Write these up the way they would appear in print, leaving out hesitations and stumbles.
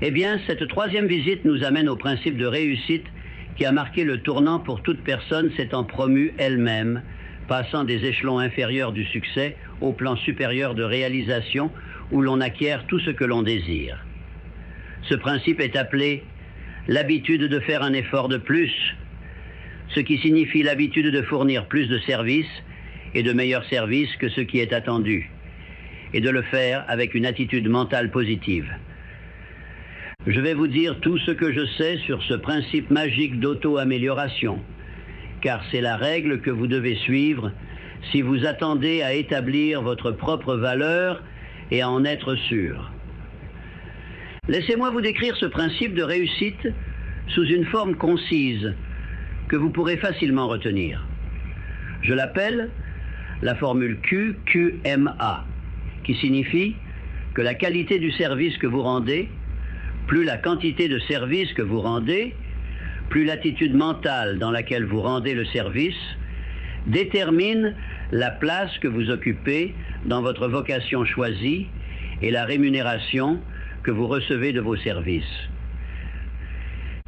Eh bien, cette troisième visite nous amène au principe de réussite qui a marqué le tournant pour toute personne s'étant promue elle-même, passant des échelons inférieurs du succès au plan supérieur de réalisation où l'on acquiert tout ce que l'on désire. Ce principe est appelé l'habitude de faire un effort de plus, ce qui signifie l'habitude de fournir plus de services et de meilleurs services que ce qui est attendu, et de le faire avec une attitude mentale positive. Je vais vous dire tout ce que je sais sur ce principe magique d'auto-amélioration, car c'est la règle que vous devez suivre si vous attendez à établir votre propre valeur et à en être sûr. Laissez-moi vous décrire ce principe de réussite sous une forme concise que vous pourrez facilement retenir. Je l'appelle la formule QQMA, qui signifie que la qualité du service que vous rendez, plus la quantité de service que vous rendez, plus l'attitude mentale dans laquelle vous rendez le service, détermine la place que vous occupez dans votre vocation choisie et la rémunération que vous recevez de vos services.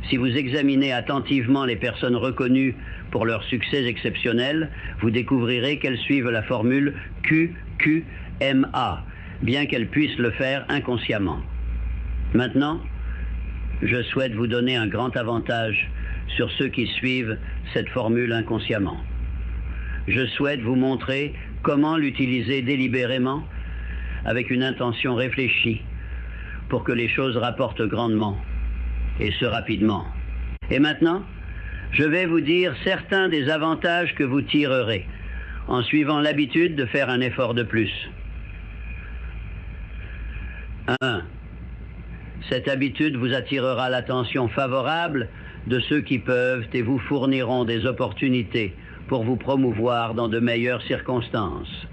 Si vous examinez attentivement les personnes reconnues pour leurs succès exceptionnels, vous découvrirez qu'elles suivent la formule QQMA, bien qu'elles puissent le faire inconsciemment. Maintenant, je souhaite vous donner un grand avantage sur ceux qui suivent cette formule inconsciemment. Je souhaite vous montrer comment l'utiliser délibérément, avec une intention réfléchie, pour que les choses rapportent grandement, et ce rapidement. Et maintenant, je vais vous dire certains des avantages que vous tirerez en suivant l'habitude de faire un effort de plus. 1. Cette habitude vous attirera l'attention favorable de ceux qui peuvent et vous fourniront des opportunités pour vous promouvoir dans de meilleures circonstances.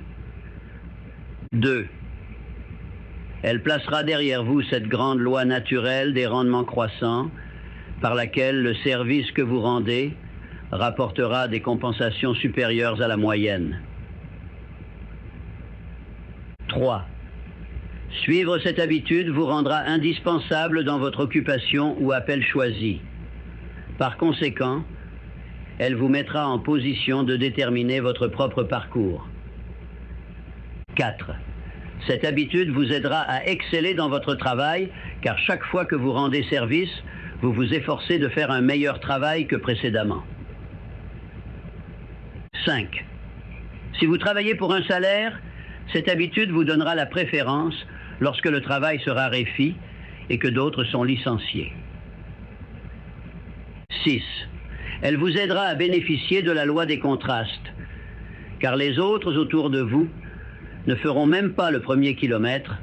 2. Elle placera derrière vous cette grande loi naturelle des rendements croissants par laquelle le service que vous rendez rapportera des compensations supérieures à la moyenne. 3. Suivre cette habitude vous rendra indispensable dans votre occupation ou appel choisi. Par conséquent, elle vous mettra en position de déterminer votre propre parcours. 4. Cette habitude vous aidera à exceller dans votre travail, car chaque fois que vous rendez service, vous vous efforcez de faire un meilleur travail que précédemment. 5. Si vous travaillez pour un salaire, cette habitude vous donnera la préférence lorsque le travail se raréfie et que d'autres sont licenciés. 6. Elle vous aidera à bénéficier de la loi des contrastes, car les autres autour de vous ne feront même pas le premier kilomètre,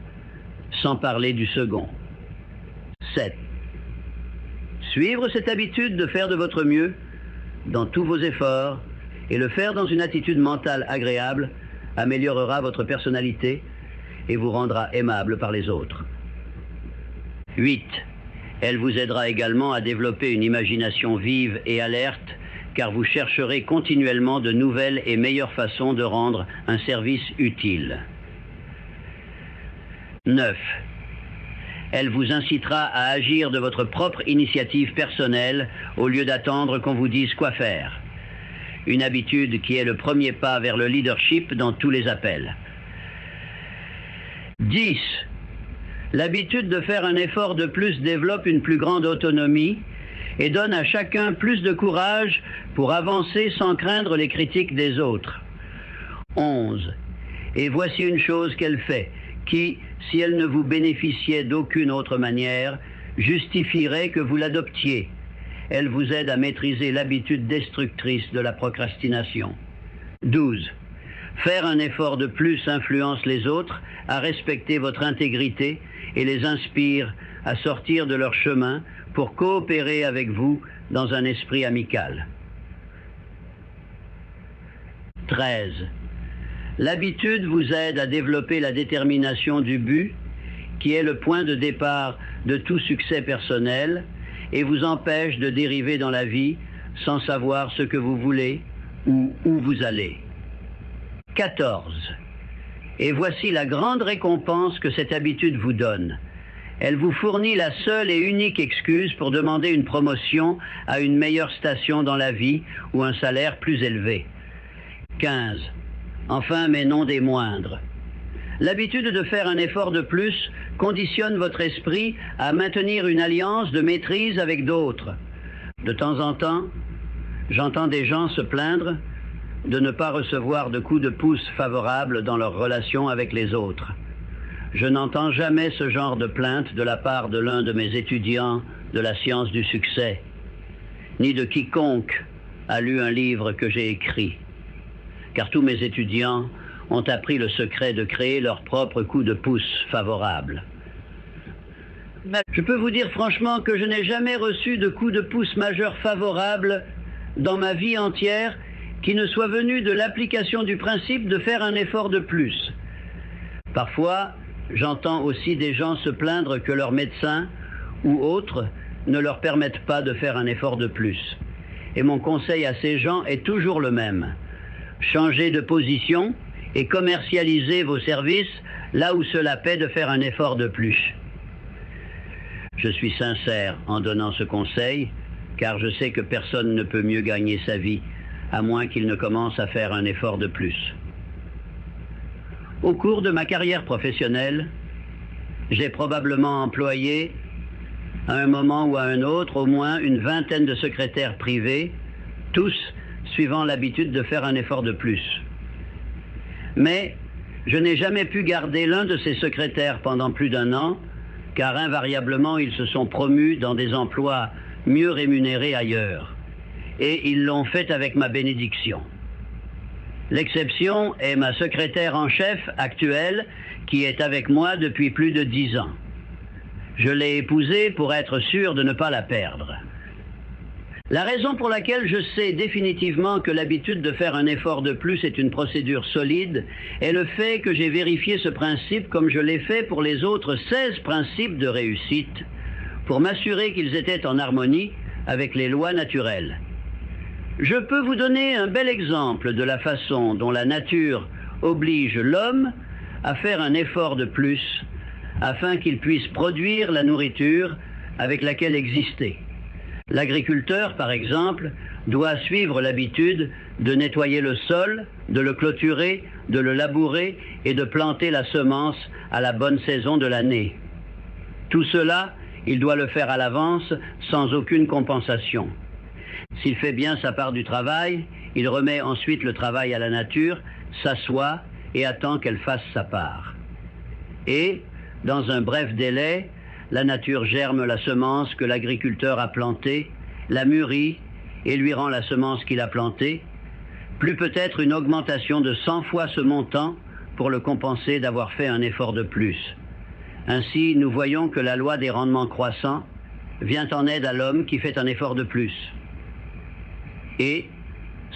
sans parler du second. 7. Suivre cette habitude de faire de votre mieux dans tous vos efforts et le faire dans une attitude mentale agréable améliorera votre personnalité et vous rendra aimable par les autres. 8. Elle vous aidera également à développer une imagination vive et alerte, car vous chercherez continuellement de nouvelles et meilleures façons de rendre un service utile. 9. Elle vous incitera à agir de votre propre initiative personnelle au lieu d'attendre qu'on vous dise quoi faire. Une habitude qui est le premier pas vers le leadership dans tous les appels. 10. L'habitude de faire un effort de plus développe une plus grande autonomie et donne à chacun plus de courage pour avancer sans craindre les critiques des autres. 11. Et voici une chose qu'elle fait, qui, si elle ne vous bénéficiait d'aucune autre manière, justifierait que vous l'adoptiez. Elle vous aide à maîtriser l'habitude destructrice de la procrastination. 12. Faire un effort de plus influence les autres à respecter votre intégrité et les inspire à sortir de leur chemin pour coopérer avec vous dans un esprit amical. 13. L'habitude vous aide à développer la détermination du but, qui est le point de départ de tout succès personnel, et vous empêche de dériver dans la vie sans savoir ce que vous voulez ou où vous allez. 14. Et voici la grande récompense que cette habitude vous donne. Elle vous fournit la seule et unique excuse pour demander une promotion à une meilleure station dans la vie ou un salaire plus élevé. 15. Enfin, mais non des moindres. L'habitude de faire un effort de plus conditionne votre esprit à maintenir une alliance de maîtrise avec d'autres. De temps en temps, j'entends des gens se plaindre de ne pas recevoir de coups de pouce favorables dans leur relation avec les autres. Je n'entends jamais ce genre de plainte de la part de l'un de mes étudiants de la science du succès, ni de quiconque a lu un livre que j'ai écrit, car tous mes étudiants ont appris le secret de créer leur propre coup de pouce favorable. Je peux vous dire franchement que je n'ai jamais reçu de coup de pouce majeur favorable dans ma vie entière qui ne soit venu de l'application du principe de faire un effort de plus. Parfois, j'entends aussi des gens se plaindre que leurs médecins ou autres ne leur permettent pas de faire un effort de plus. Et mon conseil à ces gens est toujours le même. Changez de position et commercialisez vos services là où cela paie de faire un effort de plus. Je suis sincère en donnant ce conseil, car je sais que personne ne peut mieux gagner sa vie, à moins qu'il ne commence à faire un effort de plus. Au cours de ma carrière professionnelle, j'ai probablement employé, à un moment ou à un autre, au moins une vingtaine de secrétaires privés, tous suivant l'habitude de faire un effort de plus. Mais je n'ai jamais pu garder l'un de ces secrétaires pendant plus d'1 an, car invariablement ils se sont promus dans des emplois mieux rémunérés ailleurs. Et ils l'ont fait avec ma bénédiction. L'exception est ma secrétaire en chef actuelle, qui est avec moi depuis plus de 10 ans. Je l'ai épousée pour être sûr de ne pas la perdre. La raison pour laquelle je sais définitivement que l'habitude de faire un effort de plus est une procédure solide est le fait que j'ai vérifié ce principe comme je l'ai fait pour les autres 16 principes de réussite, pour m'assurer qu'ils étaient en harmonie avec les lois naturelles. Je peux vous donner un bel exemple de la façon dont la nature oblige l'homme à faire un effort de plus afin qu'il puisse produire la nourriture avec laquelle exister. L'agriculteur, par exemple, doit suivre l'habitude de nettoyer le sol, de le clôturer, de le labourer et de planter la semence à la bonne saison de l'année. Tout cela, il doit le faire à l'avance sans aucune compensation. S'il fait bien sa part du travail, il remet ensuite le travail à la nature, s'assoit et attend qu'elle fasse sa part. Et, dans un bref délai, la nature germe la semence que l'agriculteur a plantée, la mûrit et lui rend la semence qu'il a plantée, plus peut-être une augmentation de 100 fois ce montant pour le compenser d'avoir fait un effort de plus. Ainsi, nous voyons que la loi des rendements croissants vient en aide à l'homme qui fait un effort de plus. Et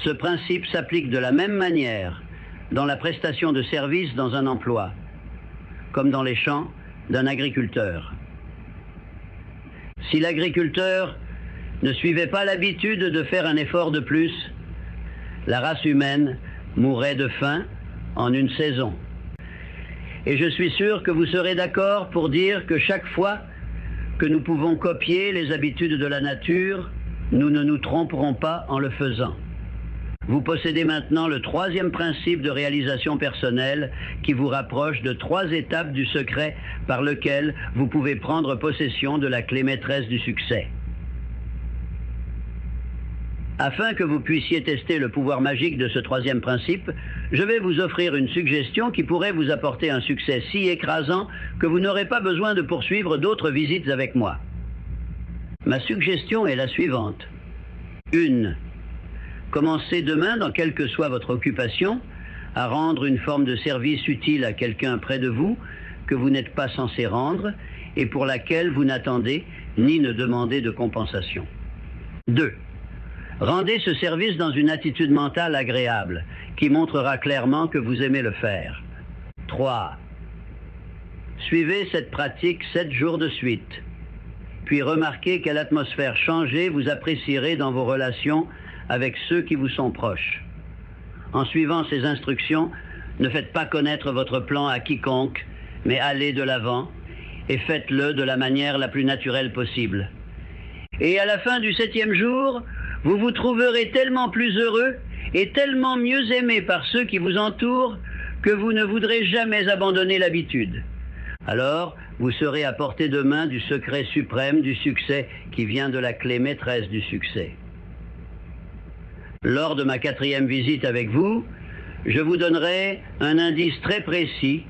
ce principe s'applique de la même manière dans la prestation de services dans un emploi, comme dans les champs d'un agriculteur. Si l'agriculteur ne suivait pas l'habitude de faire un effort de plus, la race humaine mourrait de faim en une saison. Et je suis sûr que vous serez d'accord pour dire que chaque fois que nous pouvons copier les habitudes de la nature, nous ne nous tromperons pas en le faisant. Vous possédez maintenant le 3e principe de réalisation personnelle qui vous rapproche de 3 étapes du secret par lequel vous pouvez prendre possession de la clé maîtresse du succès. Afin que vous puissiez tester le pouvoir magique de ce 3e principe, je vais vous offrir une suggestion qui pourrait vous apporter un succès si écrasant que vous n'aurez pas besoin de poursuivre d'autres visites avec moi. Ma suggestion est la suivante. 1. Commencez demain, dans quelle que soit votre occupation, à rendre une forme de service utile à quelqu'un près de vous que vous n'êtes pas censé rendre et pour laquelle vous n'attendez ni ne demandez de compensation. 2. Rendez ce service dans une attitude mentale agréable qui montrera clairement que vous aimez le faire. 3. Suivez cette pratique 7 jours de suite. Puis remarquez quelle atmosphère changée vous apprécierez dans vos relations avec ceux qui vous sont proches. En suivant ces instructions, ne faites pas connaître votre plan à quiconque, mais allez de l'avant et faites-le de la manière la plus naturelle possible. Et à la fin du 7e jour, vous vous trouverez tellement plus heureux et tellement mieux aimé par ceux qui vous entourent que vous ne voudrez jamais abandonner l'habitude. Alors, vous serez à portée de main du secret suprême du succès qui vient de la clé maîtresse du succès. Lors de ma 4e visite avec vous, je vous donnerai un indice très précis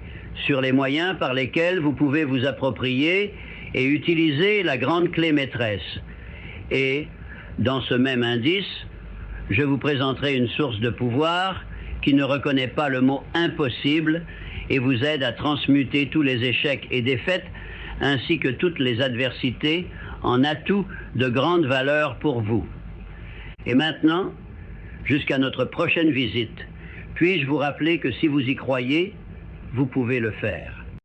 sur les moyens par lesquels vous pouvez vous approprier et utiliser la grande clé maîtresse. Et, dans ce même indice, je vous présenterai une source de pouvoir qui ne reconnaît pas le mot impossible et vous aide à transmuter tous les échecs et défaites ainsi que toutes les adversités en atouts de grande valeur pour vous. Et maintenant, jusqu'à notre prochaine visite, puis-je vous rappeler que si vous y croyez, vous pouvez le faire.